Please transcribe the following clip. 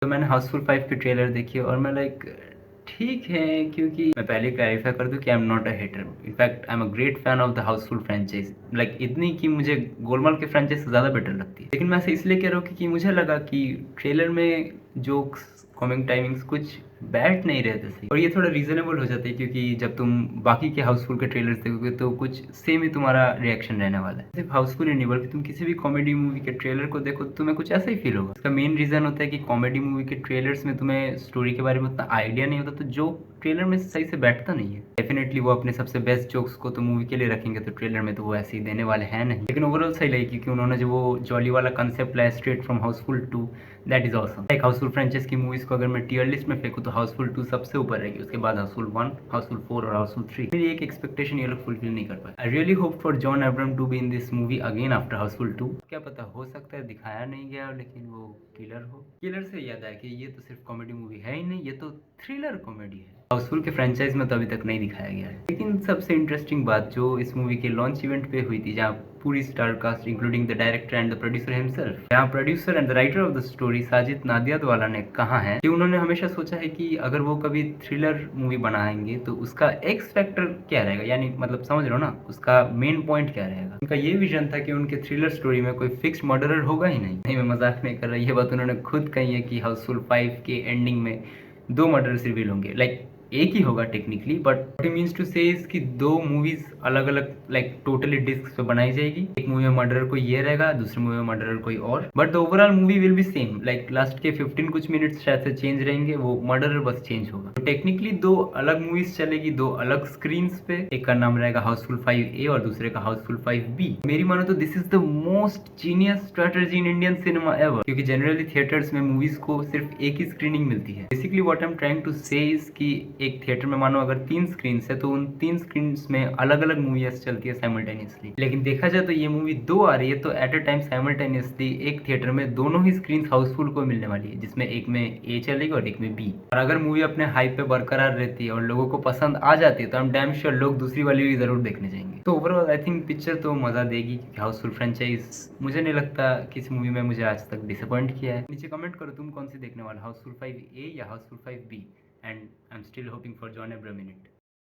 तो मैंने हाउसफुल 5 की ट्रेलर देखी और मैं लाइक ठीक है, क्योंकि मैं पहले क्लैरिफाई कर दूं कि I am not a hater. In fact I am a great fan of the Housefull franchise, like इतनी कि मुझे गोलमाल के फ्रेंचाइज से ज़्यादा बेटर लगती है। लेकिन मैं ऐसे इसलिए कह रहा हूँ क्योंकि मुझे लगा कि ट्रेलर में जोक्स, कॉमिक टाइमिंग्स कुछ बैठ नहीं रहे थे सही, और ये थोड़ा रीजनेबल हो जाता है क्योंकि जब तुम बाकी के हाउसफुल के ट्रेलर्स देखोगे तो कुछ सेम ही तुम्हारा रिएक्शन रहने वाला है। सिर्फ हाउसफुल ही नहीं बल्कि तुम किसी भी कॉमेडी मूवी के ट्रेलर को देखो तो तुम्हें कुछ ऐसा ही फील होगा। इसका मेन रीजन होता है कि कॉमेडी मूवी के ट्रेलर्स में तुम्हें स्टोरी के बारे में उतना आइडिया नहीं होता, तो जो ट्रेलर में सही से बैठता नहीं है। डेफिनेटली वो अपने सबसे बेस्ट जोक्स को तो मूवी के लिए रखेंगे, तो ट्रेलर में तो वो ऐसे ही देने वाले हैं नहीं। लेकिन ओवरऑल सही लगी क्योंकि उन्होंने जो वो जॉली वाला कंसेप्ट लाया straight from Housefull 2, that is awesome. एक हाउसफुल फ्रेंचाइज की मूवीज को अगर मैं टियर लिस्ट में फेंकूं तो हाउसफुल 2 सबसे ऊपर रहेगी, उसके बाद हाउसफुल 1, हाउसफुल 4 और हाउसफुल 3। मेरी एक एक्सपेक्टेशन ये लोग फुलफिल नहीं कर पाए। I really hope for John Abraham to be in this movie again after Housefull 2। क्या पता, हो सकता है दिखाया नहीं गया लेकिन वो किलर हो। किलर से याद आया कि ये तो सिर्फ कॉमेडी मूवी है ही नहीं, ये तो थ्रिलर कॉमेडी है। हाउसफुल के फ्रेंचाइज में तो अभी तक नहीं दिखाया गया है। लेकिन सबसे इंटरेस्टिंग बात जो इस मूवी के लॉन्च इवेंट पे हुई थी, जहाँ पूरी star cast including the director and the producer himself, जहाँ producer and the writer of the story Sajid Nadiadwala ने कहा है कि उन्होंने हमेशा सोचा है कि अगर वो कभी थ्रिलर मूवी बनाएंगे तो उसका एक्स फैक्टर क्या रहेगा, यानी मतलब समझ रहे हो ना, उसका मेन पॉइंट क्या रहेगा। उनका ये विजन था कि उनके थ्रिलर स्टोरी में कोई फिक्स्ड मर्डरर होगा ही नहीं। मैं मजाक नहीं कर रहा, ये बात उन्होंने खुद कही है कि हाउसफुल 5 के एंडिंग में 2 मर्डर्स रिवील होंगे। लाइक एक ही होगा technically, but what he means to say is कि 2 मूवीज अलग अलग लाइक टोटली डिस्क पे बनाई जाएगी। एक मूवी में मर्डरर कोई ये रहेगा, दूसरी मूवी में मर्डरर कोई और, but the overall movie will be same. Like last के 15 कुछ मिनट्स शायद से चेंज रहेंगे, वो मर्डरर बस चेंज होगा। तो टेक्निकली 2 अलग मूवीज चलेगी, 2 अलग स्क्रीन पे। एक का नाम रहेगा हाउसफुल 5A और दूसरे का हाउसफुल 5B। मेरी मानो तो this is the most genius strategy in Indian cinema ever, क्योंकि जनरली थिएटर्स में मूवीज को सिर्फ एक ही स्क्रीनिंग मिलती है। Basically what I am trying to say is कि एक थिएटर में मानो अगर 3 स्क्रीन है तो उन 3 स्क्रीन में अलग अलग मूवीज चलती है साइमल्टेनियसली। लेकिन देखा जाए तो ये मूवी 2 आ रही है, तो एट अ टाइम साइमल्टेनियसली एक थिएटर में दोनों ही स्क्रीन हाउसफुल को मिलने वाली है, जिसमें एक में ए चलेगी और एक में बी। और अगर मूवी अपने हाइप पे बरकरार रहती है और लोगों को पसंद आ जाती है तो हम डैम श्योर लोग दूसरी वाली भी जरूर देखने जाएंगे। तो ओवरऑल आई थिंक पिक्चर तो मजा देगी क्योंकि हाउसफुल फ्रेंचाइज मुझे नहीं लगता किसी मूवी में मुझे आज तक डिसअपॉइंट किया है। नीचे कमेंट करो तुम कौन सी देखने वाला, हाउसफुल 5A या Housefull 5B, and I'm still hoping for John Abraham in it.